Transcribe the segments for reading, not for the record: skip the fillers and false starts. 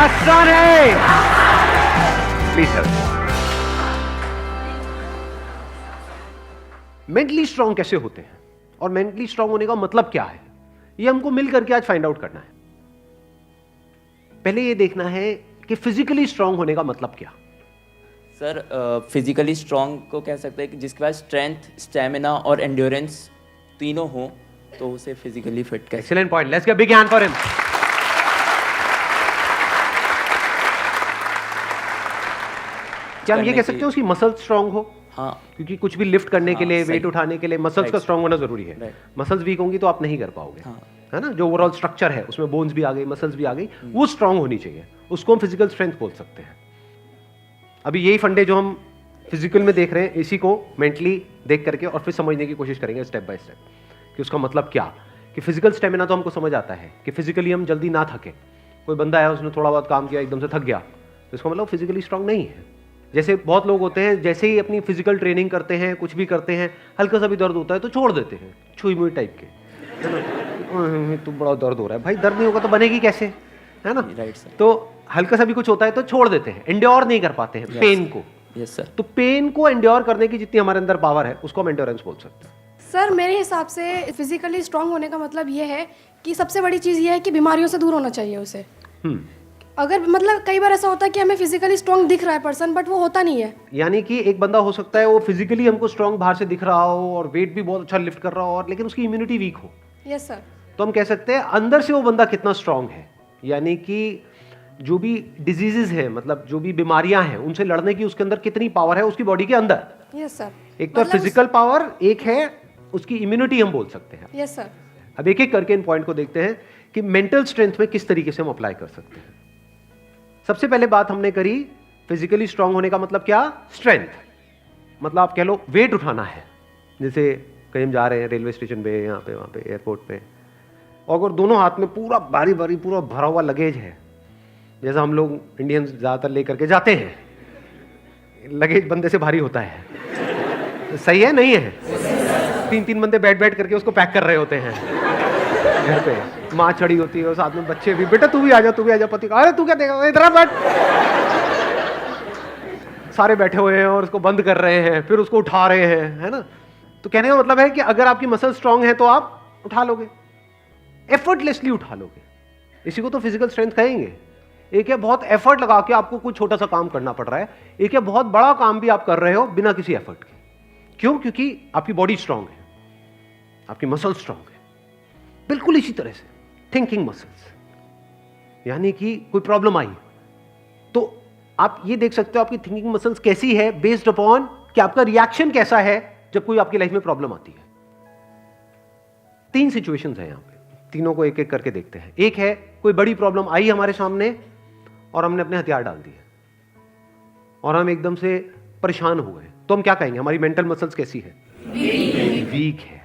आसान है। Please sir. Mentally strong कैसे होते हैं और मेंटली स्ट्रांग होने का मतलब क्या है, ये हमको मिल करके आज फाइंड आउट करना है। पहले ये देखना है कि फिजिकली स्ट्रांग होने का मतलब क्या। सर फिजिकली स्ट्रांग को कह सकते हैं कि जिसके पास स्ट्रेंथ, स्टेमिना और एंड्योरेंस तीनों हो तो उसे फिजिकली फिट कह। Excellent point, let's give big hand for him. क्या हम ये कह सकते हैं उसकी मसल स्ट्रांग हो? हाँ, क्योंकि कुछ भी लिफ्ट करने के लिए, सही। वेट उठाने के लिए मसल्स का स्ट्रांग होना जरूरी है। मसल्स वीक होंगी तो आप नहीं कर पाओगे। हाँ। है ना, जो ओवरऑल स्ट्रक्चर है उसमें बोन्स भी आ गई, मसल्स भी आ गई, वो स्ट्रांग होनी चाहिए, उसको हम फिजिकल स्ट्रेंथ बोल सकते हैं। अभी यही फंडे जो हम फिजिकल में देख रहे हैं, इसी को मेंटली देख करके और फिर समझने की कोशिश करेंगे स्टेप बाय स्टेप कि उसका मतलब क्या। कि फिजिकल स्टेमिना तो हमको समझ आता है कि फिजिकली हम जल्दी ना थके। कोई बंदा है उसने थोड़ा बहुत काम किया एकदम से थक गया तो इसका मतलब फिजिकली स्ट्रांग नहीं है। जैसे बहुत लोग होते हैं, जैसे ही अपनी फिजिकल ट्रेनिंग करते हैं, कुछ भी करते हैं, हल्का सा भी दर्द होता है तो छोड़ देते हैं, छुई मुई टाइप के, है ना, तो बड़ा दर्द हो रहा है, भाई दर्द नहीं होगा तो बनेगी कैसे, है ना। Right sir. तो हल्का सा भी कुछ होता है तो छोड़ देते हैं, एंड्योर नहीं कर पाते हैं पेन को। Yes sir. तो पेन को एंड्योर करने की जितनी हमारे अंदर पावर है उसको हम एंड्योरेंस बोल सकते हैं। सर मेरे हिसाब से फिजिकली स्ट्रांग होने का मतलब ये है कि सबसे बड़ी चीज़ ये है कि बीमारियों से दूर होना चाहिए उसे। अगर मतलब कई बार ऐसा होता है कि हमें फिजिकली स्ट्रांग दिख रहा है पर्सन, बट वो होता नहीं है। यानी कि एक बंदा हो सकता है वो फिजिकली हमको स्ट्रांग बाहर से दिख रहा हो और वेट भी बहुत अच्छा लिफ्ट कर रहा हो, और लेकिन उसकी इम्यूनिटी वीक हो। Yes sir. तो हम कह सकते हैं अंदर से वो बंदा कितना स्ट्रांग है। यानी कि जो भी डिजीजेस हैं, मतलब जो भी बीमारियां हैं, उनसे लड़ने की उसके अंदर कितनी पावर है उसकी बॉडी के अंदर। Yes sir. एक तो फिजिकल पावर, एक है उसकी इम्यूनिटी हम बोल सकते हैं। Yes sir. अब एक एक करके इन पॉइंट को देखते हैं कि मेंटल स्ट्रेंथ में किस तरीके से हम अप्लाई कर सकते हैं। सबसे पहले बात हमने करी फिजिकली स्ट्रांग होने का मतलब क्या, स्ट्रेंथ। मतलब आप कह लो वेट उठाना है। जैसे कहीं हम जा रहे हैं रेलवे स्टेशन पे, यहाँ पे, वहाँ पे, एयरपोर्ट पे, और अगर दोनों हाथ में पूरा भारी भारी पूरा भरा हुआ लगेज है, जैसा हम लोग इंडियंस ज़्यादातर लेकर के जाते हैं, लगेज बंदे से भारी होता है, तो सही है नहीं है? तीन तीन बंदे बैठ बैठ करके उसको पैक कर रहे होते हैं घर पे, माँ चढ़ी होती है और साथ में बच्चे भी, बेटा तू भी आ जा, तू भी आ जा, पति, अरे तू क्या देगा, इधर बैठ। सारे बैठे हुए हैं और उसको बंद कर रहे हैं, फिर उसको उठा रहे हैं, है ना। तो कहने का मतलब है कि अगर आपकी मसल स्ट्रांग है तो आप उठा लोगे, एफर्टलेसली उठा लोगे। इसी को तो फिजिकल स्ट्रेंथ कहेंगे। एक है बहुत एफर्ट लगा के आपको कोई छोटा सा काम करना पड़ रहा है, एक है बहुत बड़ा काम भी आप कर रहे हो बिना किसी एफर्ट के। क्यों? क्योंकि आपकी बॉडी स्ट्रांग है, आपकी मसल स्ट्रांग है। बिल्कुल इसी तरह से थिंकिंग मसल्स, यानी कि कोई प्रॉब्लम आई तो आप ये देख सकते हो आपकी थिंकिंग मसल्स कैसी है, बेस्ड अपॉन कि आपका रिएक्शन कैसा है जब कोई आपकी लाइफ में प्रॉब्लम आती है। तीन सिचुएशंस हैं यहां पे, तीनों को एक एक करके देखते हैं। एक है कोई बड़ी प्रॉब्लम आई हमारे सामने और हमने अपने हथियार डाल दिए और हम एकदम से परेशान हो गए, तो हम क्या कहेंगे, हमारी मेंटल मसल्स कैसी है, वीक है।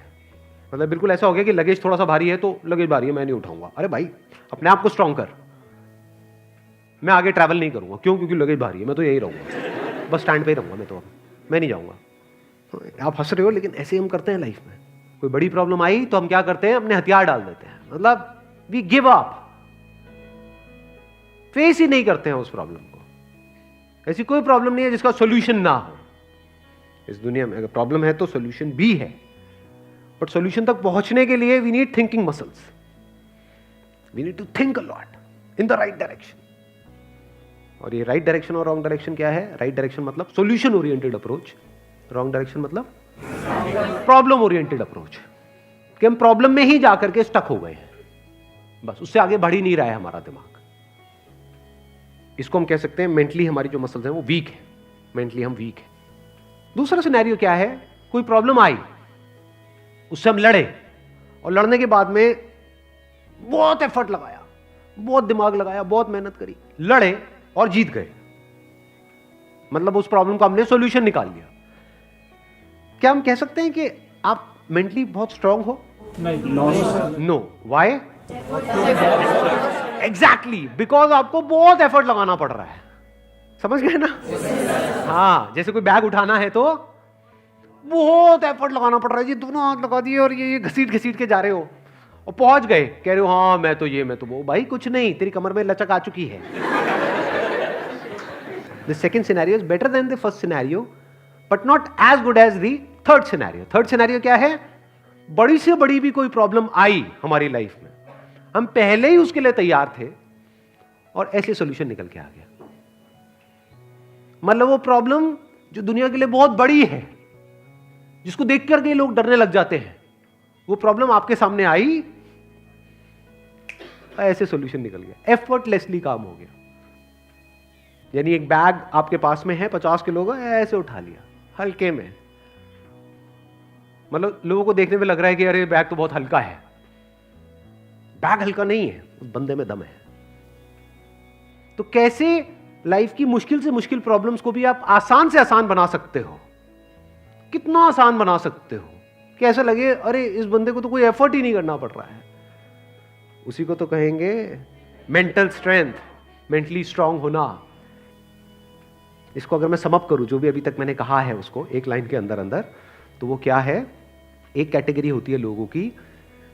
मतलब बिल्कुल ऐसा हो गया कि लगेज थोड़ा सा भारी है तो लगेज भारी है, मैं नहीं उठाऊंगा। अरे भाई अपने आप को स्ट्रांग कर, मैं आगे ट्रैवल नहीं करूंगा। क्यों? क्योंकि लगेज भारी है, मैं तो यही रहूंगा, बस स्टैंड पे ही रहूंगा, मैं नहीं जाऊंगा। आप हंस रहे हो लेकिन ऐसे हम करते हैं लाइफ में। कोई बड़ी प्रॉब्लम आई तो हम क्या करते हैं, अपने हथियार डाल देते हैं, मतलब वी गिव अप, फेस ही नहीं करते हैं उस प्रॉब्लम को। ऐसी कोई प्रॉब्लम नहीं है जिसका सॉल्यूशन ना हो इस दुनिया में। अगर प्रॉब्लम है तो सॉल्यूशन भी है, बट सॉल्यूशन तक पहुंचने के लिए we need thinking muscles. We need to think a lot in the right direction. और ये राइट डायरेक्शन और रॉन्ग डायरेक्शन क्या है? राइट डायरेक्शन मतलब solution oriented approach, wrong direction मतलब प्रॉब्लम ओरिएंटेड अप्रोच, कि हम प्रॉब्लम में ही जाकर के स्टक हो गए हैं, बस उससे आगे बढ़ ही नहीं रहा है हमारा दिमाग। इसको हम कह सकते हैं मेंटली हमारी जो मसल्स हैं वो वीक है, मेंटली हम वीक है। दूसरा सिनेरियो क्या है, कोई प्रॉब्लम आई, उससे हम लड़े और लड़ने के बाद में बहुत एफर्ट लगाया, बहुत दिमाग लगाया, बहुत मेहनत करी, लड़े और जीत गए, मतलब उस प्रॉब्लम का हमने सॉल्यूशन निकाल लिया। क्या हम कह सकते हैं कि आप मेंटली बहुत स्ट्रांग हो? नहीं, नो। व्हाई? एग्जैक्टली, बिकॉज आपको बहुत एफर्ट लगाना पड़ रहा है। समझ गए ना? हाँ, जैसे कोई बैग उठाना है तो बहुत एफर्ट लगाना पड़ रहा है जी, दोनों हाथ लगा दिए और ये घसीट घसीट के जा रहे हो, और पहुंच गए, कह रहे हो हाँ मैं तो ये मैं तो वो, भाई कुछ नहीं, तेरी कमर में लचक आ चुकी है। The second scenario is better than the first scenario but not as good as the third scenario. Third scenario क्या है? बड़ी से बड़ी भी कोई प्रॉब्लम आई हमारी लाइफ में, हम पहले ही उसके लिए तैयार थे और ऐसे सॉल्यूशन निकल के आ गया। मतलब वो प्रॉब्लम जो दुनिया के लिए बहुत बड़ी है, जिसको देख करके लोग डरने लग जाते हैं, वो प्रॉब्लम आपके सामने आई, ऐसे सॉल्यूशन निकल गया, एफर्टलेसली काम हो गया। यानी एक बैग आपके पास में है 50 किलो का, ऐसे उठा लिया हल्के में। मतलब लोगों को देखने में लग रहा है कि अरे बैग तो बहुत हल्का है, बैग हल्का नहीं है, उस बंदे में दम है। तो कैसे लाइफ की मुश्किल से मुश्किल प्रॉब्लम्स को भी आप आसान से आसान बना सकते हो? कितना आसान बना सकते हो कि ऐसा लगे अरे इस बंदे को तो कोई एफर्ट ही नहीं करना पड़ रहा है। उसी को तो कहेंगे मेंटल स्ट्रेंथ, मेंटली स्ट्रांग होना। इसको अगर मैं सम अप करूं, जो भी अभी तक मैंने कहा है उसको एक लाइन के अंदर अंदर, तो वो क्या है? एक कैटेगरी होती है लोगों की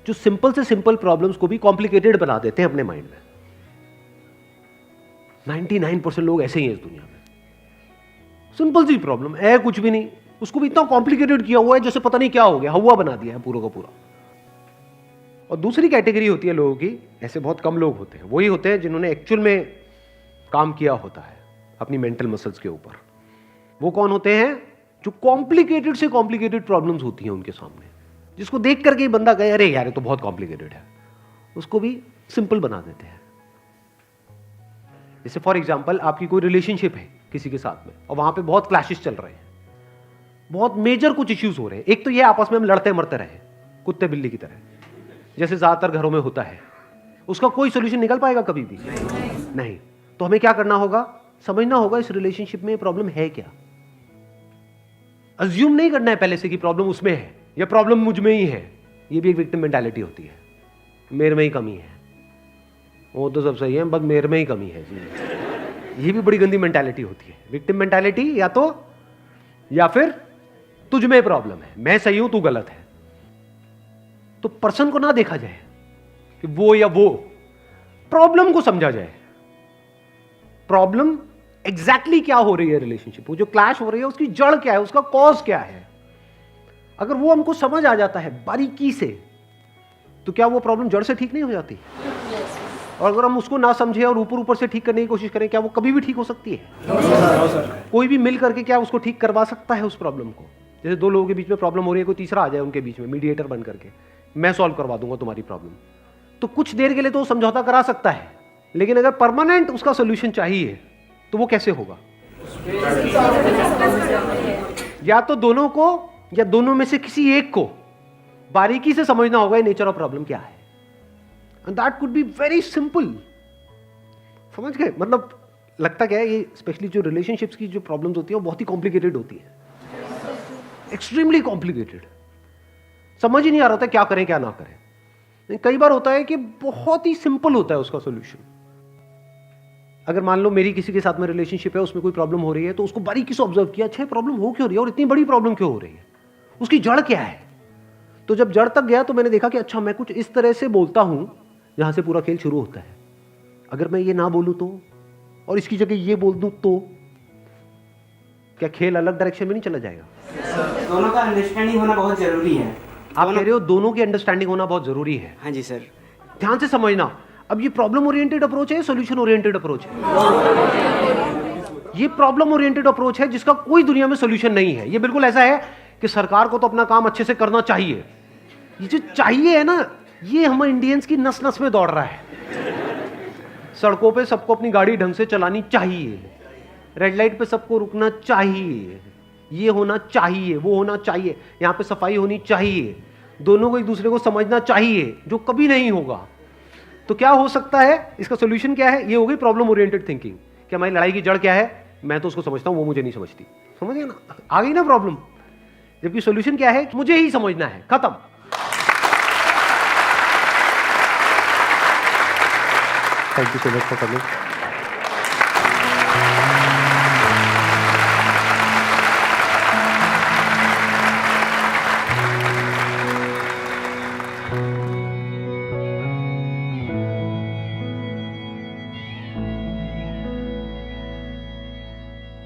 जो सिंपल से सिंपल प्रॉब्लम्स को भी कॉम्प्लिकेटेड बना देते हैं अपने माइंड में। 99% लोग ऐसे ही हैं इस दुनिया में। सिंपल सी प्रॉब्लम है, कुछ भी नहीं, उसको भी इतना कॉम्प्लिकेटेड किया हुआ है जैसे पता नहीं क्या हो गया, हवा बना दिया है पूरा का पूरा। और दूसरी कैटेगरी होती है लोगों की, ऐसे बहुत कम लोग होते हैं, वही होते हैं जिन्होंने एक्चुअल में काम किया होता है अपनी मेंटल मसल्स के ऊपर। वो कौन होते हैं? जो कॉम्प्लिकेटेड से कॉम्प्लिकेटेड प्रॉब्लम्स होती हैं उनके सामने, जिसको देख करके ही बंदा कहे अरे यार ये तो बहुत कॉम्प्लिकेटेड है, उसको भी सिंपल बना देते हैं। जैसे फॉर एग्जांपल आपकी कोई रिलेशनशिप है किसी के साथ में और वहां पे बहुत क्लैशेस चल रहे हैं, बहुत मेजर कुछ इश्यूज हो रहे हैं। एक तो ये आपस में हम लड़ते मरते रहे कुत्ते बिल्ली की तरह, जैसे ज्यादातर घरों में होता है, उसका कोई सोल्यूशन निकल पाएगा कभी भी? नहीं। तो हमें क्या करना होगा? समझना होगा इस रिलेशनशिप में प्रॉब्लम है क्या। अज्यूम नहीं करना है पहले से कि प्रॉब्लम उसमें है या प्रॉब्लम मुझ में ही है। ये भी एक विक्टिम मेंटालिटी होती है, मेरे में ही कमी है, वो तो सब सही है बस मेरे में ही कमी है जी। ये भी बड़ी गंदी मेंटालिटी होती है, विक्टिम मेंटालिटी। या फिर तुझ में प्रॉब्लम है, मैं सही हूं तू गलत है। तो पर्सन को ना देखा जाए कि वो या वो, प्रॉब्लम को समझा जाए। प्रॉब्लम एग्जैक्टली क्या हो रही है रिलेशनशिप, वो जो क्लैश हो रही है उसकी जड़ क्या है, उसका कॉज क्या है। अगर वो हमको समझ आ जाता है बारीकी से, तो क्या वो प्रॉब्लम जड़ से ठीक नहीं हो जाती? और अगर हम उसको ना समझे और ऊपर ऊपर से ठीक करने की कोशिश करें, क्या वो कभी भी ठीक हो सकती है? कोई भी मिल करके क्या उसको ठीक करवा सकता है उस प्रॉब्लम को? जैसे दो लोगों के बीच में प्रॉब्लम हो रही है, कोई तीसरा आ जाए उनके बीच में मीडिएटर बन करके, मैं सॉल्व करवा दूंगा तुम्हारी प्रॉब्लम, तो कुछ देर के लिए तो वो समझौता करा सकता है, लेकिन अगर परमानेंट उसका सोल्यूशन चाहिए तो वो कैसे होगा? या तो दोनों को या दोनों में से किसी एक को बारीकी से समझना होगा नेचर ऑफ प्रॉब्लम क्या है, and that could be very simple. समझ गए? मतलब लगता क्या है, ये स्पेशली जो रिलेशनशिप्स की जो प्रॉब्लम्स होती है वो बहुत ही कॉम्प्लिकेटेड होती है, एक्सट्रीमली कॉम्प्लिकेटेड। समझ ही नहीं आ रहा था क्या करें क्या ना करें। कई बार होता है कि बहुत ही सिंपल होता है उसका सोल्यूशन। अगर मान लो मेरी किसी के साथ में रिलेशनशिप है, उसमें कोई प्रॉब्लम हो रही है, तो उसको बारीकी से ऑब्जर्व किया, अच्छा प्रॉब्लम हो क्यों रही है और इतनी बड़ी प्रॉब्लम क्यों हो रही है, उसकी जड़ क्या है। तो जब जड़ तक गया तो मैंने देखा कि अच्छा मैं कुछ इस तरह से बोलता हूं जहां से पूरा खेल शुरू होता है। अगर मैं ये ना बोलूं तो, और इसकी जगह ये बोल दूं तो क्या खेल अलग डायरेक्शन में नहीं चला जाएगा? दोनों का अंडरस्टैंडिंग होना बहुत जरूरी है। आप कह रहे हो दोनों की अंडरस्टैंडिंग होना बहुत जरूरी है। हाँ जी सर। ध्यान से समझना, अब ये प्रॉब्लम ओरिएंटेड अप्रोच है, सॉल्यूशन ओरिएंटेड अप्रोच है। ये प्रॉब्लम ओरिएंटेड अप्रोच है जिसका कोई दुनिया में सॉल्यूशन नहीं है। ये बिल्कुल ऐसा है कि सरकार को तो अपना काम अच्छे से करना चाहिए। ये जो चाहिए है ना, ये हम इंडियंस की नस नस में दौड़ रहा है। सड़कों पे सबको अपनी गाड़ी ढंग से चलानी चाहिए, रेड लाइट पे सबको रुकना चाहिए, ये होना चाहिए, वो होना चाहिए, यहाँ पे सफाई होनी चाहिए, दोनों को एक दूसरे को समझना चाहिए, जो कभी नहीं होगा। तो क्या हो सकता है, इसका सोल्यूशन क्या है? ये हो गई प्रॉब्लम ओरिएंटेड थिंकिंग कि हमारी लड़ाई की जड़ क्या है, मैं तो उसको समझता हूं, वो मुझे नहीं समझती। समझ गए ना? आ गई ना प्रॉब्लम। जबकि सोल्यूशन क्या है? मुझे ही समझना है, खत्म। Thank you so much for coming.